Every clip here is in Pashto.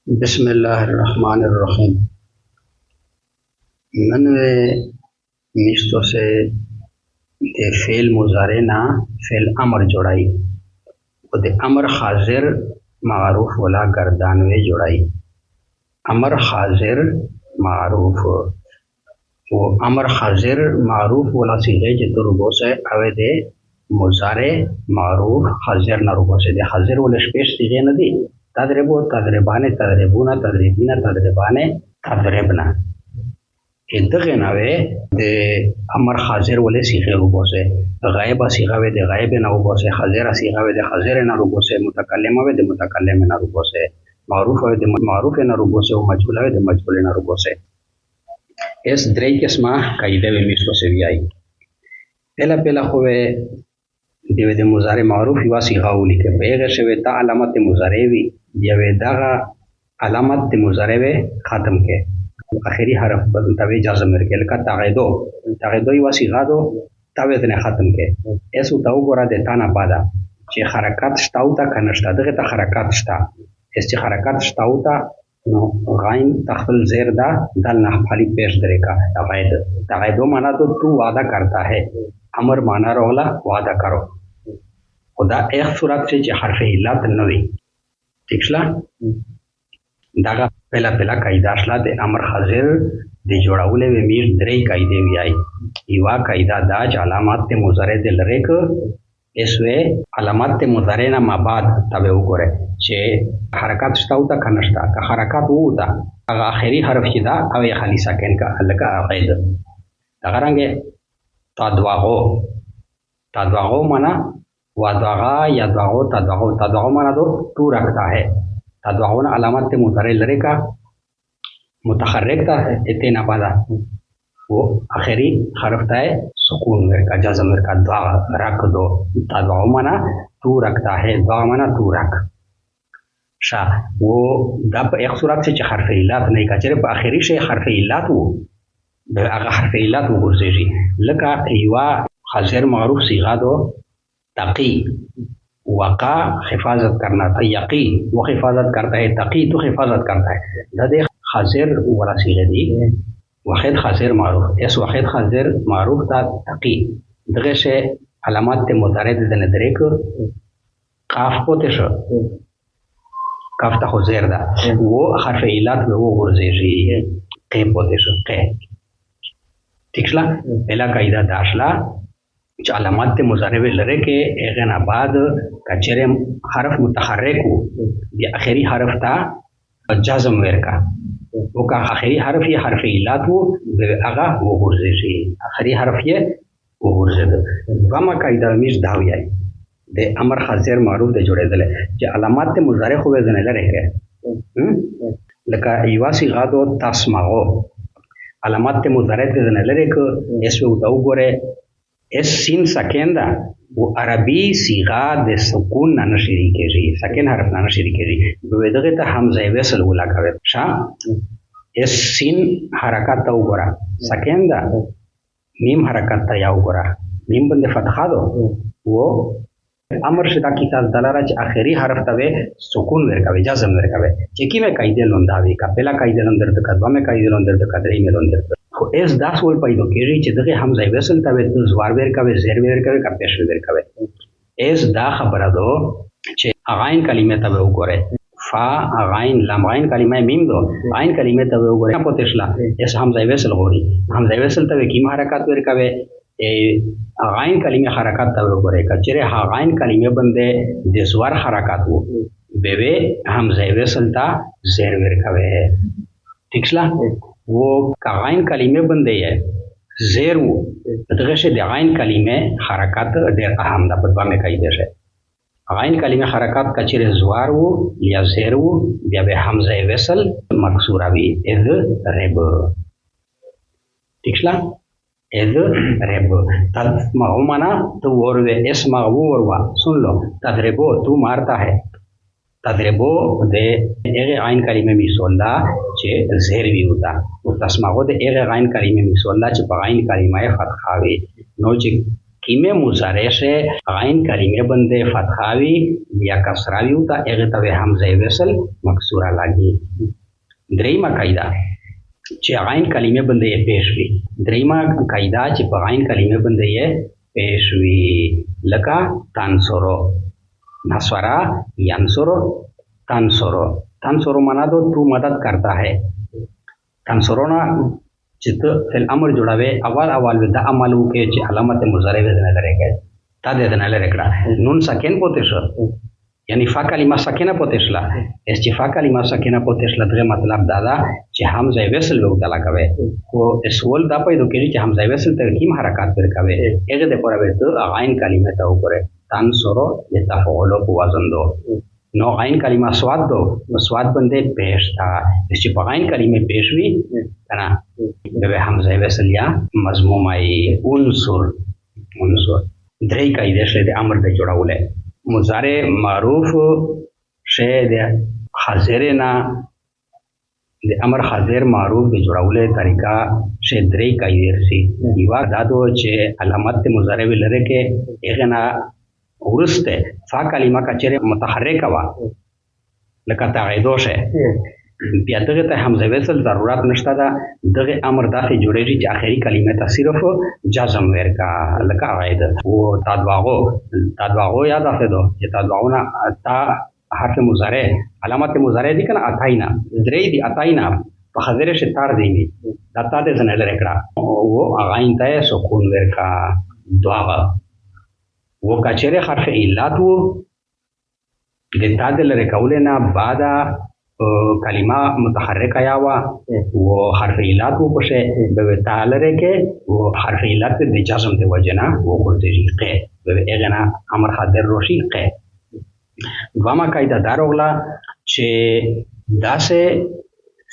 बिस्मिल्लाहिर्रहमानिर्रहीम। नन्वे मिस्तो से दे फेल मुजारे ना फेल अमर जोड़ाई वो दे अमर हाजिर मारूफ वाला गर्दानवे जोड़ाई। अमर हाजिर मारूफ वो अमर हाजिर मारूफ वाला सीधे जो रुबो से अवे दे मुजारे मारूफ हाजिर ना रुबो से दे हाजिर वाले स्पेस सीधे नदी तदरेबो तदरेबाने तदरेबुना तदरेबिना तदरेबाने तदरेबना इदगे नवे दे अमर हाजिर वाले सीखे रुबो से गायबा सीखा वे दे गायब ना रुबो से हाजिर सीखा वे दे हाजिर ना रुबो से मुतकल्लिम वे दे मुतकल्लिम ना रुबो से मारूफ वे दे मारूफ ना रुबो से मजहूल वे दे मजहूल ना रुबो से इस द्रे किस्मा कायदे में मिसलो से भी आई। पहला पहला होवे देवे दे मुजारे मारूफ युवा सीखाउली के बेगे से वे ता अलामत मुजारे भी देवे दागा अलामत मुजारे वे खात्म के आखिरी हरफ तवे जाज़म के लका तागेदो युवा सीखादो तवे तने खात्म के ऐसु ताऊ गोरा देता ना पादा चे हरकत स्टाउता कनस्टा दगे ता हरकत स्टा इस चे हरकत स्टाउता नो गाइन तखल ज़ेर दा दल ना फाली पेश दरेका तागेदो माना तो तू वादा करता है अमर माना रोला वादा करो खुदा एक सूरत से हरफ इल्लत नवी ठीकला दागा पहला पहला कायदाशला दे अमर हाजिर दे जोड़ाउले वे मीर द्रे कायदे भी आई इवा कायदा दाज अलामत मुजारे दे लरेक इसवे अलामत मुजारे ना माबाद तबे उकोरे चे हरकत स्टाउता खनस्टा का हरकत उता आखिरी हरफ चिदा अवे खाली सकेन का अलगा अक़ीद अगरंगे तद्वागो माना वादागा या तद्वागो माना तो तू रखता है तद्वागो ना अलामत मुजारे लरे का मुतहर्रिक था इतना पादा वो आखिरी हरफ था सुकून का जज़म का द्वा रख दो तद्वागो माना तू रखता है द्वा माना तू रख शा वो दब एक सूरत से हरफ इल्लत नहीं का चरे आखिरी से हरफ इल्लत वो अगर हरफ इल्लत वो गुर्जेजी लका युवा हाजिर मारूफ सीखा दो तकी वक़ा हिफाजत करना था यकी वो हिफाजत करता है तकी तो हिफाजत करता है दे हाजिर वाला सीखे दी वाहिद हाजिर मारूफ इस वाहिद हाजिर मारूफ था तकी दगे से अलामत मुतारे दे दरेक काफ पोते शो काफ ता हुज़ैर दा वो हरफ इल्लत में वो गुर्जेजी के पोते शो के ठीकला पहला कायदा दाशला अलामत मुजारे वे लरे के एगनाबाद कचरे हरफ मुतहर्रिक ये आखिरी हरफ था जाज़म वेर का वो का आखिरी हरफ ये हरफ इल्लत वो आगा वो गुर्जेशी आखिरी हरफ ये वो गुर्जेद वमा कायदा मिस दावी आई दे अमर हाजिर मारूफ दे जोड़े दले जे अलामत मुजारे खुबे जने लरे के लका युवासी गादो तस्माओ अलामत मुजारे दे जने लरे के इसमें उताऊ गोरे इस सीन सकेंदा वो अरबी सीगा दे सुकून ना नशरी के जी सकेन हरफ ना नशरी के जी बेदगे ता हमज़ा वसल उला कवे शा इस सीन हरकत ता उगरा सकेंदा मीम हरकत ता या उगरा मीम बंदे फतहा दो वो अमर शिदा की ताज दलारा आखिरी हरफ तवे सुकून वेर कवे जाज़म वेर कवे चेकी में कायदे लोंदावी का पहला कायदे लोंदर त कदवा में कायदे लोंदर त कदरी में लोंदर तो इस दास वोल पैदो केरी चे दगे हमज़ा वसल तवे तो ज़वार वेर कवे ज़ेर वेर कवे का पेश वेर कवे इस दा खबर दो चे आगाइन कलिमे तवे उगोरे फा आगाइन लाम आगाइन कलिमे मीम दो आगाइन कलिमे तवे उगोरे पोतेशला इस हमज़ा वसल होरी हमज़ा वसल तवे की हरकत वेर कवे आगाइन कलिमे हरकत तवे उगोरे कचरे आगाइन कलिमे बंदे देसवार हरकत वो बेबे हमज़ा वसल ता ज़ेर वेर कवे ठीकला वो आगाइन कलिमे बंदे है ज़ेर वो दगे से आगाइन कलिमे हरकत देर अहम दा बदवा में कई देश है आगाइन कलिमे हरकत कचरे ज़वार वो या ज़ेर वो या बे हमज़ा वसल मकसूरा भी इज़ रेब ठीकला इज़ रेब तस्माओ माना तो और वे इस्मा वो और वा सुन लो तदरेबो तू मारता है तदरेबो दे एगे आइन कलिमे मिसोल्ला चे ज़ेर भी होता वो तस्माओ दे एगे आइन कलिमे मिसोल्ला चे बाइन कलिमे फतहावे नो चे کیمه مضارع شه غین کلمه بنده فتحاوی یا کسراوی او تا هغه ته حمزه وصل مکسوره لګي. دریمه قاعده چې غین کلمه بنده یې پیش وي. دریمه قاعده چې په غین کلمه بنده یې پیش وي لکه تنصرو، نصرا ینصرو، تنصرو معنا دو تو مدد کرتا ہے. تنصرو نا چې ته فعل امر جوړاوې اول د عملو کې چې علامت مضارع نه لري تا دې نه لري کړه نون ساکن پوتې شو یعنی فا کلمه ساکنه پوتې شله. اس چې فا کلمه ساکنه پوتې شله دغه مطلب دا ده چې حمزه وصل وکړه لګوي او اسول دا پیدا کړي چې حمزه وصل ته کوم حرکت ورکوي هغه د پوره به غین کلمه ته وګوره تنصرو لتفعل کو وزن دو نو غین کلمه سواد دو سواد بنده پیش تا چې په غین کلمه پیش وی کنه به حمزه وصل یا مضمومای عنصر درې قاعده شه د امر د جوړولې مضارع معروف شه د حاضر نه د امر حاضر معروف د جوړولې طریقہ شه درې قاعده سي یو دا دو چې علامت مضارع لره کې هغه نه ورسته فا کلمه کچره متحرکه وا لکه تعیدو شه بیا دغه ته حمزه وصل ضرورت نشته دا دغه امر داسې جوړیږي چې اخري کلمه ته صرف جزم ورکا لکه عید او تدواغو یاد افته دو چې تدواغونه تا حرف مضارع علامت مضارع دي کنه اتاینا درې دي اتاینا په حاضر شه تار دی دا تا دې نه لره کړه او غاین ته سکون ورکا دواغه वो कचरे हर्फ इल्लत वो देता लरे कौलेना बादा कलिमा मुतहर्रिक आया हुआ वो हर्फ इल्लत वो पशे बेवता लरे के वो हर्फ इल्लत दे जज़म दे वजना वो कुर्ते रिक़े बेवे एगना अमर हादर रोशी क़े वामा कायदा दारोगला चे दासे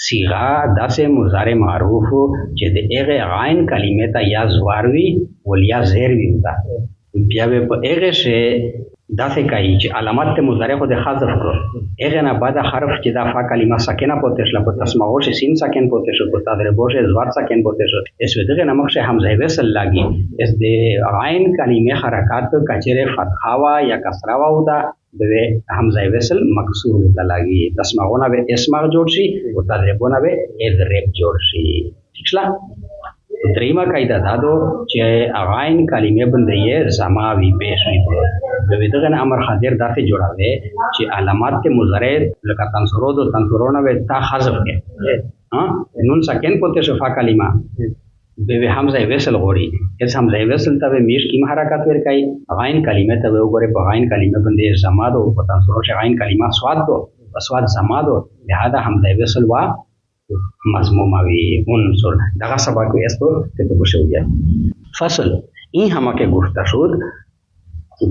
सीगा दासे मुज़ारे मारूफ चे दे एगे गाइन कलिमे ता या ज़वारवी वलिया ज़ेरवी होता بیا به په هغه شی داسې کوي چې علامت مضارع خو د حذف کړو هغه نه بعد حرف چې دا فا کلمه ساکنه پوتې شله په تسمعو شي سین ساکن پوتې شو په تضربو شي زوات ساکن پوتې شو اس دغه نمک شي حمزه وصل لاګي اس د عین کلمه حرکات کچره فتحه وا یا کسره وا ودا د حمزه وصل مکسور ودا لاګي تسمعونه به اسمع جوړ شي او تضربونه به اضرب جوړ شي ٹھیک دریمه قاعده دا دو چې غاین کلمه بنده یې زماوی پیش وي د دغه امر حاضر داسې جوړاوي چې علامات مضارع لکه تنصرو دو تنصرونه به تا حذف کې ها نون ساکن پته شفا کلمه به حمزه وصل غوري اس حمزه وصل ته میش کی حرکت ور کوي غاین کلمه ته وګوره په غاین کلمه بنده زما دو په تنصرو ش غاین کلمه سواد دو سواد زما دو لہذا حمزه وصل وا مضموماوی عنصر دغه سبق است که تو بشویه فصل این همه که گفته شد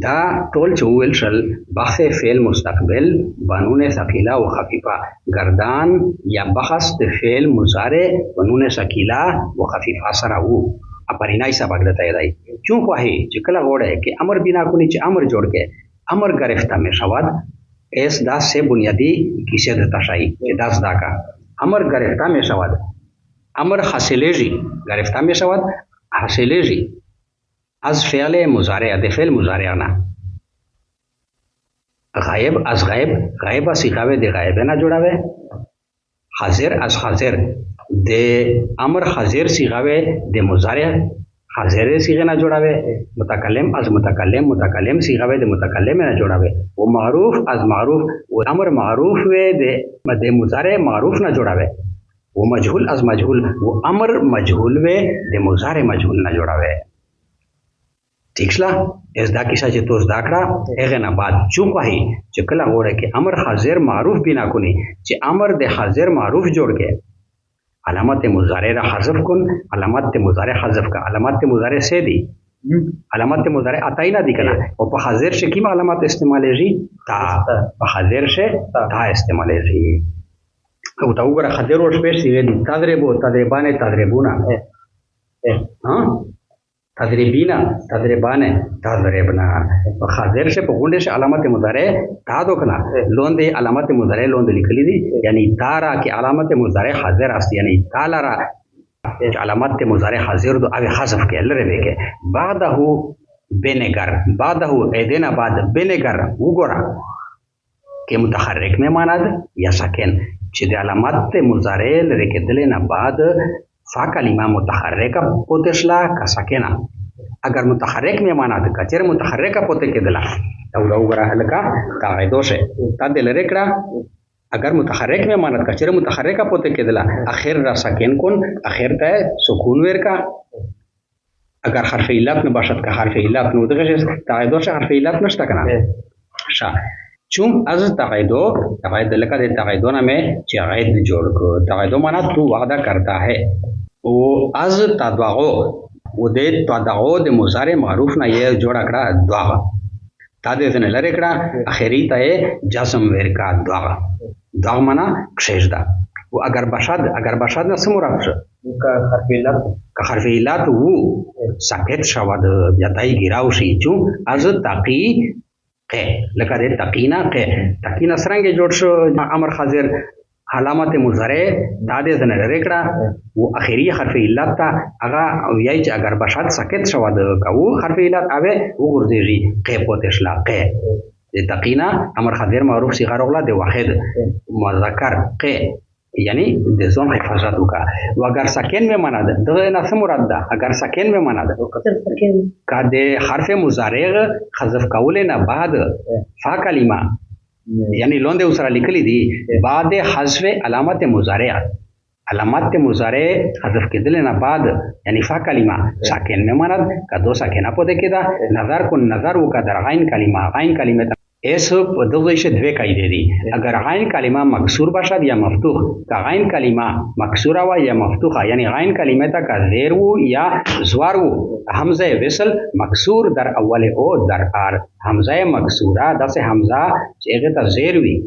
دا ټول چول شل بحث فعل مستقبل بنون ثقيله و خفيفه گردان یا بحث فعل مضارع بنون ثقيله و خفيفه سره وو اپرینای سبق دته دی چون خو هي چې کله وړه کې امر بنا کونی چې امر جوړ کې امر گرفته می شود اس دا سے بنیادی کیسه دتا شای چې داس دا کا امر گرفته می شود امر حاصلېږي گرفته می شود حاصلېږي از فعل مضارع د فعل مضارع نه غائب از غائب صيغه د غائب نه جوړاوي حاضر از حاضر د امر حاضر صيغه د مضارع حاضر صيغه نه جوړاوي متکلم از متکلم صيغه د متکلم نه جوړاوي او معروف از معروف او امر معروف و د مضارع معروف نه جوړاوي او مجهول از مجهول او امر مجهول و د مضارع مجهول نه جوړاوي ٹھیک شلا اس دا کیسه چې توس دا کړه هغه نه بعد چون کوي چې کله وره کې امر حاضر معروف بنا کونی چې امر د حاضر معروف جوړ کې علامت مضارع را حذف کن علامت مضارع حذف کا علامت مضارع سے دی علامت مضارع اتای نه دی کنه او په حاضر شي کوم علامت استعمالېږي تا په حاضر شي تا استعمالېږي او تا وګوره حاضر او شپې سی وی تضربو تضربانه تضربونا ها تضربینا تضربانه تضربنا په حاضر شي په غونډه شي علامت مضارع تا دو کنه لون دی علامت مضارع لون دی لیکلی دی یعنی تارا کی علامت مضارع حاضر است یعنی تعالی علامت مضارع حاضر دو او حذف کې لره وکي بعده بنگر بعده ایدینا بعد بنگر وګوره کې متحرک نه ماند یا ساکن چې د علامت مضارع لري کېدل نه بعد فا کلمه متحرکه پوتشلا کا ساکنه اگر متحرک نه ماند کچر متحرکه پوت کېدل او دا وګوره هلکا قاعده شه تا دل ریکړه اگر متحرک میں مانت کا چرے متحرک کا پوتے کے دلا اخر را سکین کن اخر تے سکون ویر کا اگر حرف علت نہ باشد کا حرف علت نو دغه تقاعدو سے حرف علت نشتا کنا شا چون از تقاعدو لکا دے تقاعدو نامے چاید جوڑ کو تقاعدو مانا تو وعدہ کرتا ہے او از تدواغو او دے تدواغو دے مضارع معروف نہ یہ جوڑا کڑا دواغ تا دے زن لرے کڑا اخری تے جسم ویر کا دواغ دواغ مانا کشیش دا و اگر باشد نہ سمورا کا حرف علت و ساکت شود یا تای گیراو شي چون از تقی قه لکه د تقینا سرنګ جوړ شو امر حاضر علامت مضارع دا د زنه ریکړه او اخیری حرف علت تا هغه یای چې اگر باشد ساکت شود کو حرف علت اوه وګورځي قه پوتشلا قه د تقینا امر حاضر معروف صيغه رغلا د واحد مذکر قه یعنی د ځون حفاظت وکا و اگر ساکن میں مانا ده دغه نه څه مراد ده اگر ساکن میں مانا ده کا د حرف مضارع حذف کول نه بعد فا کلمه یعنی لوند اوسره لیکلی دي بعد حذف علامت مضارع حذف کېدل نه بعد یعنی فا کلمه ساکن میں مانا کا دو ساکنه پوده کېدا نظر وکا در غین کلمه ایس دغه شه دوه قاعده دي اگر غین کلمه مکسور باشد یا مفتوح کا غین کلمه مکسوره و یا مفتوحه یعنی غین کلمه تا کا زیر و یا زوار و حمزه وصل مکسور در اول او در ار حمزه مکسوره داسه حمزه چې هغه ته زیر وي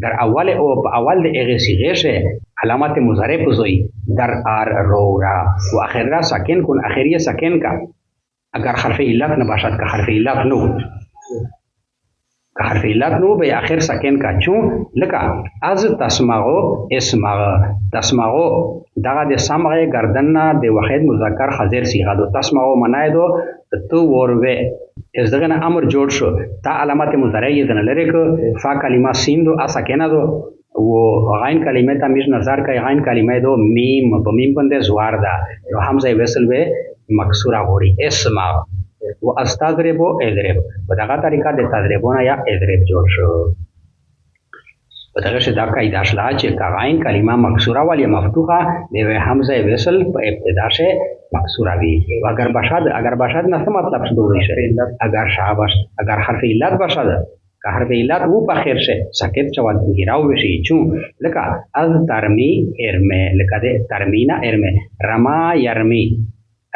در اول او اول د هغه صيغه شه علامت مضارع پوزوي در ار رورا و اخر ساکن کن اخریه ساکن کا اگر حرف علت نه باشد کا حرف علت نو حرف علت نو به آخر ساکن کا چون لکا از تسمعو دغه د سمع گردن د واحد مذکر حاضر صيغه دو تسمعو معنی دو تو وروه از دغه امر جوړ شو تا علامت مضارع یې دنه لري کو فا کلمه سین دو اساکنه دو و غین کلمه ته میش نظر کوي غین کلمه دو میم په میم باندې زوار ده نو حمزه وصل به مکسوره غوري اسمع و استضرب اضرب په دغه طریقه د تضربونه یا اضرب جوړ شو په دغه شدا قاعده شلا چې غین کلمه مکسوره ولی مفتوحه د حمزه وصل په ابتدا شه مکسوره وی و اگر باشد نه څه مطلب څه دوی شه اگر حرف علت باشد که حرف علت و په خیر شه ساکت شود گیراو بشي چون لکه از ترمی ارمه لکه د ترمینا ارمه رما یرمی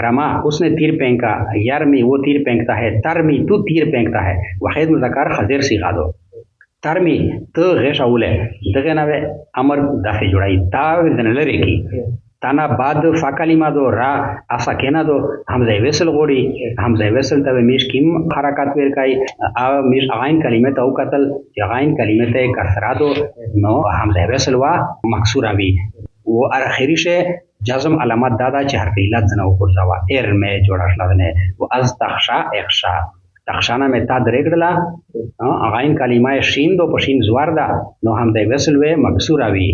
रमा उसने तीर फेंका यरमी वो तीर फेंकता है तरमी तू तीर फेंकता है वाहिद मुज़क्कर हाजिर सिगा दो तरमी तो गेशाउले दगे नवे अमर दाफे जुड़ाई ताव दनलरे की ताना बाद फा कलिमा दो रा आसा केना दो हमजे वेसल गोड़ी हमजे वेसल तवे मिश किम हरकत वर काई आ मिश आइन कलिमे तो कतल आइन कलिमे ते कसरा दो नो हमजे वेसल वा मकसूरा भी वो आखिरी से جزم علامت دادا چې حرف علت نه وګرځوا ایر مې جوړه شلنه او از تخشا نه مې تا درېګړه غاین کلمه شین دو پشین زوار دا نو هم د وصل و مکسوره وی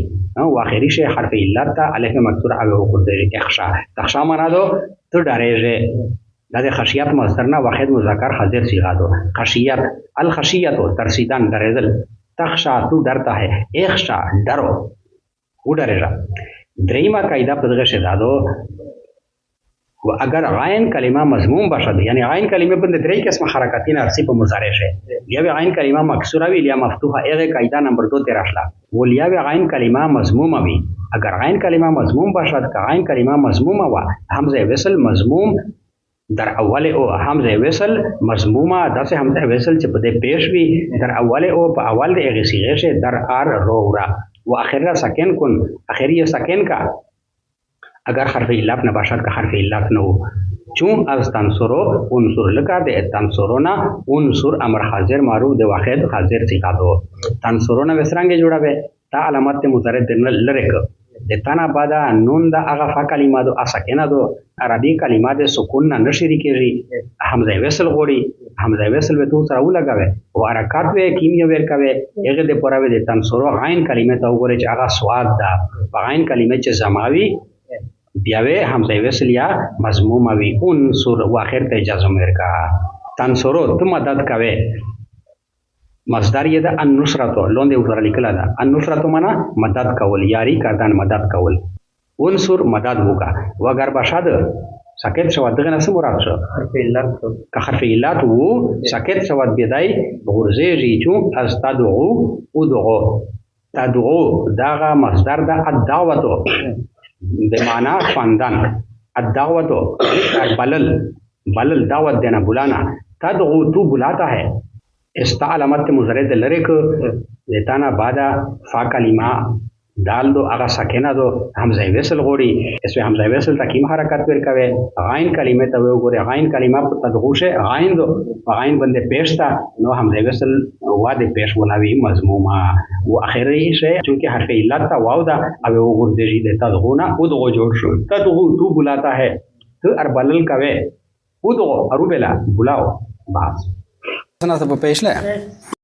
او اخري شی حرف علت الف مکسوره او وګرځي تخشا معنا دو تو ډارېږي د خشیت مصدر نه واحد مذکر حاضر صيغه دو خشیت الخشیت ترسیدن درېدل تخشا تو ډرتا ہے اخشا ډرو و ډارېږي دریمه قاعده په دغه شدا دو و اگر غین کلمه مضموم باشد یعنی غین کلمه په درې قسم حرکتین ارسی په مضارع شه یا غین کلمه مکسوره وی یا مفتوحه هغه قاعده نمبر 2 ته راشلا ولیا غین کلمه مضمومه وی اگر غین کلمه مضموم باشد که غین کلمه مضمومه و حمزه وصل مضموم در اول او حمزه وصل مضمومه داسه حمزه وصل چې په دې پیش وی در اول او په اول د هغه صيغه شه در ار رورا و اخر ساکن کن اخری ساکن کا اگر حرف علت نه باشد که حرف علت نه چون از تنصرو عنصر لکه د تنصرونا عنصر امر حاضر معروف د واحد حاضر صيغه دو تنصرونا وسرنګ جوړاوه تا علامت مضارع د لره ک د تانا بعد نون د هغه فا کلمه دو اسکنه دو عربي کلمه د سکون نه نشری کیږي حمزه وصل غوړي حمزه وصل به تو سره ولګاوي او حرکت به کیمیا ور کوي هغه د پوره د تنصرو غین کلمه ته وګوري چې هغه سواد ده غین کلمه چې زماوي بیا به حمزه وصل یا مضموم وي انصر واخر ته جزم ورکا تنصرو ته مدد کوي مصدر یې د النصرتو لوندې ورته لیکل ده النصرتو معنا مدد کول یاری کردن مدد کول انصر مدد وکا وگر بشد ساکت شود دغه نس مراد شو حرف علت که حرف علت وو ساکت شود بدای غرزه چون از تدعو دغه مصدر د الدعوتو بمعنى خواندن الدعوتو بلل دعوت دینا بلانا تدعو تو بلاتا ہے استعلامت مزرد لرک دیتانا بعدا فا کلمہ دال دو اغا سکنه دو حمزه وصل غوړي اسمه حمزه وصل تکیم حرکت ورکوي غین کلمه ته وګوري غین کلمه په تدغوشه غین دو غین باندې پیشتا نو حمزه وصل واده پیش ولوي مضمومه او اخري شی چونکه حرف علت تا واو دا او وګورځي د تدغونه او دغه جوړ شو تدغو تو بلاتا ہے تو اربلل کوي او دغه اربلا بلاو باز سنه په پیشله